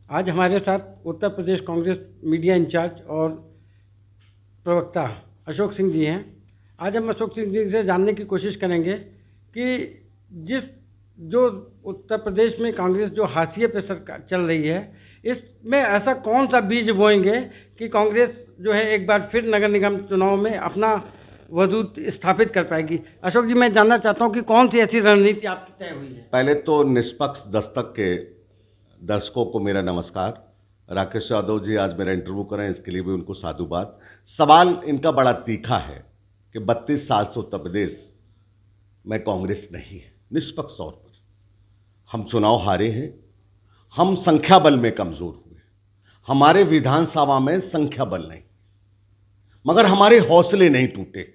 आज हमारे साथ उत्तर प्रदेश कांग्रेस मीडिया इंचार्ज और प्रवक्ता अशोक सिंह जी हैं। आज हम अशोक सिंह जी से जानने की कोशिश करेंगे कि जिस जो उत्तर प्रदेश में कांग्रेस जो हाशिए पे सरकार चल रही है, इसमें ऐसा कौन सा बीज बोएंगे कि कांग्रेस जो है एक बार फिर नगर निगम चुनाव में अपना वजूद स्थापित कर पाएगी। अशोक जी, मैं जानना चाहता हूं कि कौन सी ऐसी रणनीति आपकी तय हुई है। पहले तो निष्पक्ष दस्तक के दर्शकों को मेरा नमस्कार। राकेश यादव जी आज मेरा इंटरव्यू करें, इसके लिए भी उनको साधुवाद। सवाल इनका बड़ा तीखा है कि 32 साल से उत्तर प्रदेश में कांग्रेस नहीं है। निष्पक्ष तौर पर हम चुनाव हारे हैं, हम संख्या बल में कमजोर हुए, हमारे विधानसभा में संख्या बल नहीं, मगर हमारे हौसले नहीं टूटे।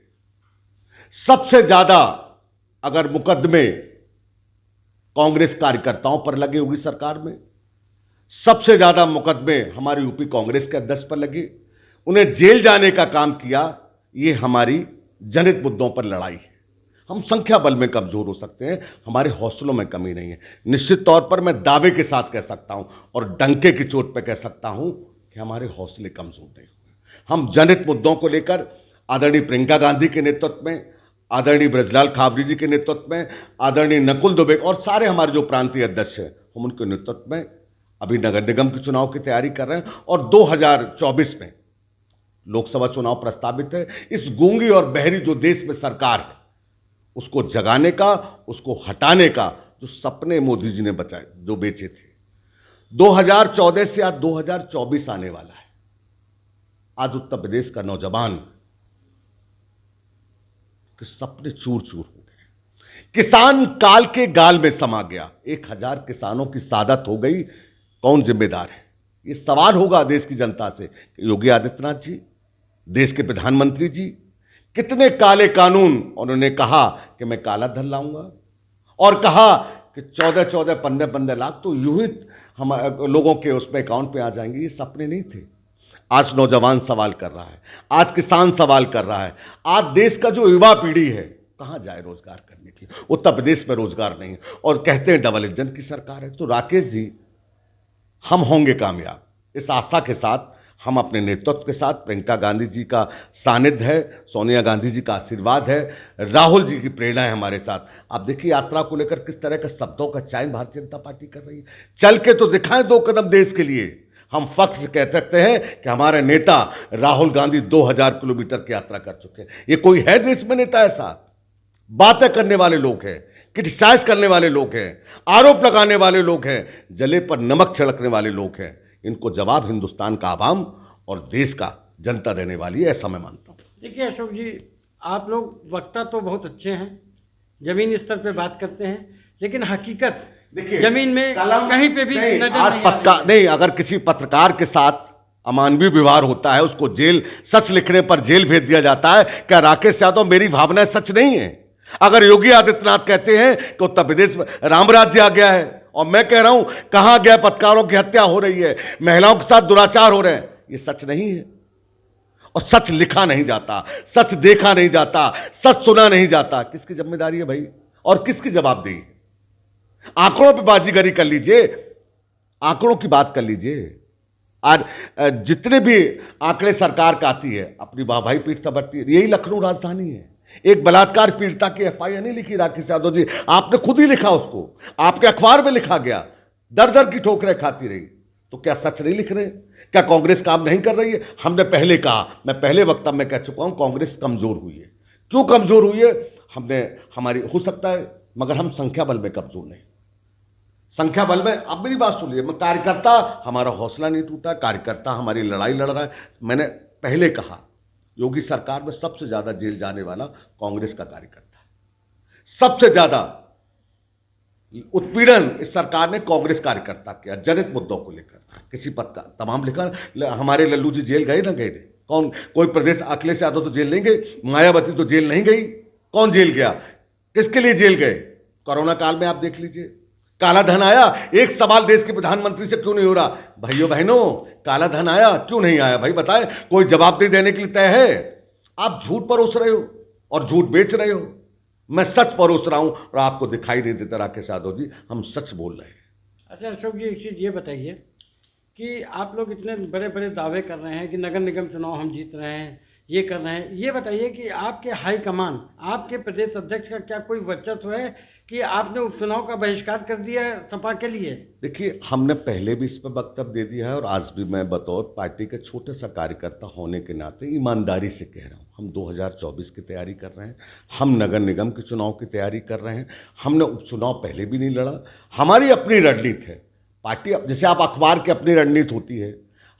सबसे ज्यादा अगर मुकदमे कांग्रेस कार्यकर्ताओं पर लगे हुई सरकार में, सबसे ज्यादा मुकदमे हमारी यूपी कांग्रेस के अध्यक्ष पर लगे, उन्हें जेल जाने का काम किया। ये हमारी जनहित मुद्दों पर लड़ाई है। हम संख्या बल में कमजोर हो सकते हैं, हमारे हौसलों में कमी नहीं है। निश्चित तौर पर मैं दावे के साथ कह सकता हूं और डंके की चोट पर कह सकता हूं कि हमारे हौसले कमजोर नहीं हुए। हम जनहित मुद्दों को लेकर आदरणीय प्रियंका गांधी के नेतृत्व में, आदरणीय ब्रजलाल खावरी जी के नेतृत्व में, आदरणीय नकुल दुबे और सारे हमारे जो प्रांतीय अध्यक्ष हैं, हम उनके नेतृत्व में अभी नगर निगम के चुनाव की तैयारी कर रहे हैं और 2024 में लोकसभा चुनाव प्रस्तावित है। इस गूंगी और बहरी जो देश में सरकार है, उसको जगाने का, उसको हटाने का जो सपने मोदी जी ने बचाए, जो बेचे थे, 2014 से आज 2024 आने वाला है। आज उत्तर प्रदेश का नौजवान के सपने चूर चूर हो गए। किसान काल के गाल में समा गया। 1000 किसानों की सादत हो गई। कौन जिम्मेदार है? ये सवाल होगा देश की जनता से। योगी आदित्यनाथ जी, देश के प्रधानमंत्री जी, कितने काले कानून उन्होंने कहा कि मैं काला धन लाऊंगा और कहा कि 14-14, 15-15 लाख तो यूं ही हम लोगों के उसमें अकाउंट पे आ जाएंगे। ये सपने नहीं थे। आज नौजवान सवाल कर रहा है, आज किसान सवाल कर रहा है, आज देश का जो युवा पीढ़ी है कहां जाए रोजगार करने के लिए। उत्तर प्रदेश में रोजगार नहीं है और कहते हैं डबल इंजन की सरकार है। तो राकेश जी, हम होंगे कामयाब, इस आशा के साथ हम अपने नेतृत्व के साथ, प्रियंका गांधी जी का सानिध्य है, सोनिया गांधी जी का आशीर्वाद है, राहुल जी की प्रेरणा है हमारे साथ। आप देखिए यात्रा को लेकर किस तरह के शब्दों का चयन भारतीय जनता पार्टी कर रही है। चल के तो दिखाएं 2 कदम देश के लिए। हम फख्र से कह सकते हैं कि हमारे नेता राहुल गांधी 2000 किलोमीटर की यात्रा कर चुके हैं। ये कोई है देश में नेता ऐसा? बातें करने वाले लोग हैं, क्रिटिसाइज करने वाले लोग हैं, आरोप लगाने वाले लोग हैं, जले पर नमक छिड़कने वाले लोग हैं। इनको जवाब हिंदुस्तान का आवाम और देश का जनता देने वाली है, ऐसा मैं मानता हूं। देखिए अशोक जी, आप लोग वक्ता तो बहुत अच्छे हैं, जमीनी स्तर पे बात करते हैं, लेकिन हकीकत जमीन में कहीं पे भी नजर नहीं आ रही। नहीं, अगर किसी पत्रकार के साथ अमानवीय व्यवहार होता है, उसको जेल, सच लिखने पर जेल भेज दिया जाता है। क्या राकेश यादव मेरी भावनाएं सच नहीं है? अगर योगी आदित्यनाथ कहते हैं कि उत्तर प्रदेश में राम राज्य आ गया है और मैं कह रहा हूं कहां गया, पत्रकारों की हत्या हो रही है, महिलाओं के साथ दुराचार हो रहे हैं, ये सच नहीं है। और सच लिखा नहीं जाता, सच देखा नहीं जाता, सच सुना नहीं जाता। किसकी जिम्मेदारी है भाई और किसकी जवाबदेही है? आंकड़ों पे बाजीगरी कर लीजिए, आंकड़ों की बात कर लीजिए। आज जितने भी आंकड़े सरकार का आती है, अपनी वाहवाही पीठ थपड़ती है। यही लखनऊ राजधानी है। एक बलात्कार पीड़िता की एफआईआर नहीं लिखी राकेश यादव जी, आपने खुद ही लिखा, उसको आपके अखबार में लिखा गया। दर दर की ठोकरें खाती रही। तो क्या सच नहीं लिख रहे? क्या कांग्रेस काम नहीं कर रही है? हमने पहले कहा, मैं पहले वक्तव्य में कह चुका हूं, कांग्रेस कमजोर हुई है। क्यों कमजोर हुई है? हमने, हमारी हो सकता है, मगर हम संख्या बल में कमजोर नहीं। संख्या बल में, अब मेरी बात सुनिए, मैं कार्यकर्ता, हमारा हौसला नहीं टूटा, कार्यकर्ता हमारी लड़ाई लड़ रहा है। मैंने पहले कहा, योगी सरकार में सबसे ज्यादा जेल जाने वाला कांग्रेस का कार्यकर्ता है। सबसे ज्यादा उत्पीड़न इस सरकार ने कांग्रेस कार्यकर्ता किया, जनहित मुद्दों को लेकर। किसी पद का तमाम लिखा, हमारे लल्लू जी जेल गए ना गए? कौन? कोई प्रदेश, अखिलेश यादव तो जेल नहीं गए, मायावती तो जेल नहीं गई। कौन जेल गया? किसके लिए जेल गए? कोरोना काल में आप देख लीजिए, काला धन आया। एक सवाल देश के प्रधानमंत्री से क्यों नहीं हो रहा? भाइयों बहनों, काला धन आया क्यों नहीं आया भाई? बताएं, कोई जवाबदेही देने के लिए तय है? आप झूठ परोस रहे हो और झूठ बेच रहे हो। मैं सच परोस रहा हूं और आपको दिखाई नहीं देता राकेश यादव जी, हम सच बोल रहे हैं। अच्छा अशोक जी, एक चीज़ ये बताइए कि आप लोग इतने बड़े बड़े दावे कर रहे हैं कि नगर निगम चुनाव हम जीत रहे हैं, ये कर रहे हैं, ये बताइए कि आपके हाईकमान, आपके प्रदेश अध्यक्ष का क्या कोई वर्चस्व है कि आपने उपचुनाव का बहिष्कार कर दिया है सपा के लिए? देखिए, हमने पहले भी इस पर वक्तव्य दे दिया है और आज भी मैं बतौर पार्टी के छोटे सा कार्यकर्ता होने के नाते ईमानदारी से कह रहा हूँ, हम 2024 की तैयारी कर रहे हैं, हम नगर निगम के चुनाव की तैयारी कर रहे हैं। हमने उपचुनाव पहले भी नहीं लड़ा, हमारी अपनी रणनीति है। पार्टी जैसे आप अखबार की अपनी रणनीति होती है,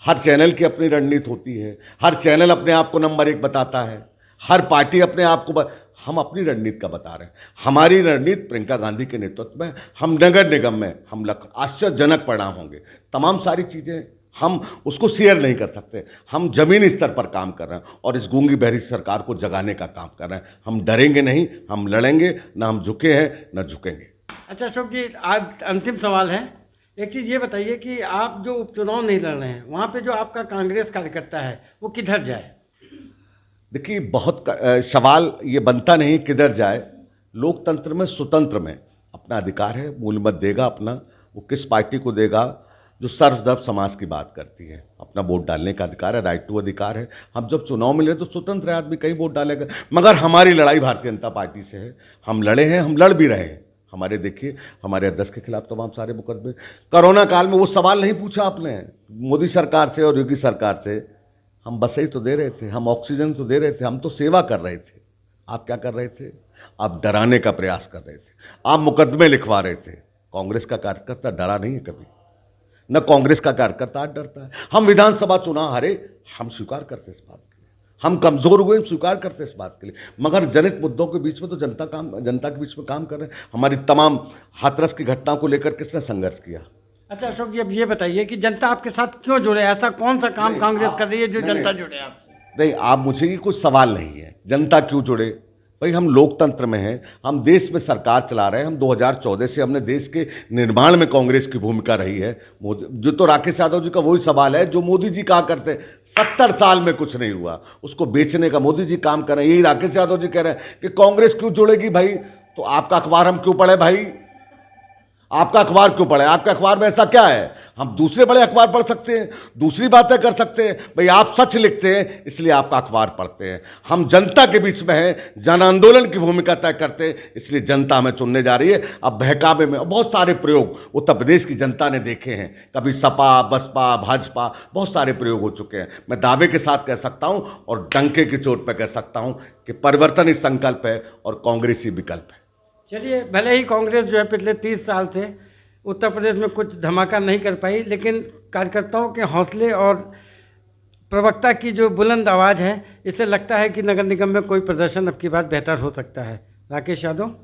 हर चैनल की अपनी रणनीति होती है, हर चैनल अपने आप को नंबर 1 बताता है, हर पार्टी अपने आप को हम अपनी रणनीति का बता रहे हैं। हमारी रणनीति प्रियंका गांधी के नेतृत्व में हम नगर निगम में हम आश्चर्यजनक परिणाम होंगे। तमाम सारी चीज़ें हम उसको शेयर नहीं कर सकते, हम जमीनी स्तर पर काम कर रहे हैं और इस गूंगी बहरी सरकार को जगाने का काम कर रहे हैं। हम डरेंगे नहीं, हम लड़ेंगे, ना हम झुके हैं न झुकेंगे। अच्छा अशोक जी, आज अंतिम सवाल है। एक चीज़ ये बताइए कि आप जो उपचुनाव नहीं लड़ रहे हैं, वहाँ पे जो आपका कांग्रेस कार्यकर्ता है वो किधर जाए? देखिए, बहुत सवाल ये बनता नहीं किधर जाए। लोकतंत्र में स्वतंत्र में अपना अधिकार है, मूल्य मत देगा अपना, वो किस पार्टी को देगा जो सर्वधर्म समाज की बात करती है। अपना वोट डालने का अधिकार है, राइट टू अधिकार है। हम जब चुनाव में ले तो स्वतंत्र आदमी कहीं वोट डालेगा, मगर हमारी लड़ाई भारतीय जनता पार्टी से है। हम लड़े हैं, हम लड़ भी रहे हैं। हमारे देखिए, हमारे अध्यक्ष के खिलाफ तमाम सारे मुकदमे। कोरोना काल में वो सवाल नहीं पूछा आपने मोदी सरकार से और योगी सरकार से, हम बसें तो दे रहे थे, हम ऑक्सीजन तो दे रहे थे, हम तो सेवा कर रहे थे। आप क्या कर रहे थे? आप डराने का प्रयास कर रहे थे, आप मुकदमे लिखवा रहे थे। कांग्रेस का कार्यकर्ता डरा नहीं है कभी, न कांग्रेस का कार्यकर्ता आज डरता है। हम विधानसभा चुनाव हारे, हम स्वीकार करते इस बात के लिए, हम कमजोर हुए, हम स्वीकार करते इस बात के लिए, मगर जनहित मुद्दों के बीच में तो जनता के बीच में काम कर रहे हैं। हमारी तमाम हाथरस की घटनाओं को लेकर किसने संघर्ष किया? अच्छा अशोक जी, अब ये बताइए कि जनता आपके साथ क्यों जुड़े? ऐसा कौन सा काम कांग्रेस कर रही है जो जनता जुड़े आपसे? नहीं, आप मुझे ये कुछ सवाल नहीं है जनता क्यों जुड़े। भाई, हम लोकतंत्र में हैं, हम देश में सरकार चला रहे हैं। हम 2014 से हमने देश के निर्माण में कांग्रेस की भूमिका रही है। मोदी जो तो राकेश यादव जी का वही सवाल है जो मोदी जी कहा करते 70 साल में कुछ नहीं हुआ, उसको बेचने का मोदी जी काम कर रहे हैं। यही राकेश यादव जी कह रहे हैं कि कांग्रेस क्यों जुड़ेगी। भाई, तो आपका अखबार हम क्यों पढ़े? भाई, आपका अखबार क्यों पढ़े? आपके अखबार में ऐसा क्या है? हम दूसरे बड़े अखबार पढ़ सकते हैं, दूसरी बातें कर सकते हैं। भाई, आप सच लिखते हैं इसलिए आपका अखबार पढ़ते हैं। हम जनता के बीच में हैं, जन आंदोलन की भूमिका तय करते हैं, इसलिए जनता हमें चुनने जा रही है। अब बहकावे में बहुत सारे प्रयोग उत्तर प्रदेश की जनता ने देखे हैं, कभी सपा, बसपा, भाजपा, बहुत सारे प्रयोग हो चुके हैं। मैं दावे के साथ कह सकता हूं और डंके की चोट पर कह सकता हूं कि परिवर्तन ही संकल्प है और कांग्रेस ही विकल्प है। चलिए, भले ही कांग्रेस जो है पिछले 30 साल से उत्तर प्रदेश में कुछ धमाका नहीं कर पाई, लेकिन कार्यकर्ताओं के हौसले और प्रवक्ता की जो बुलंद आवाज़ है, इससे लगता है कि नगर निगम में कोई प्रदर्शन अब की बात बेहतर हो सकता है। राकेश यादव।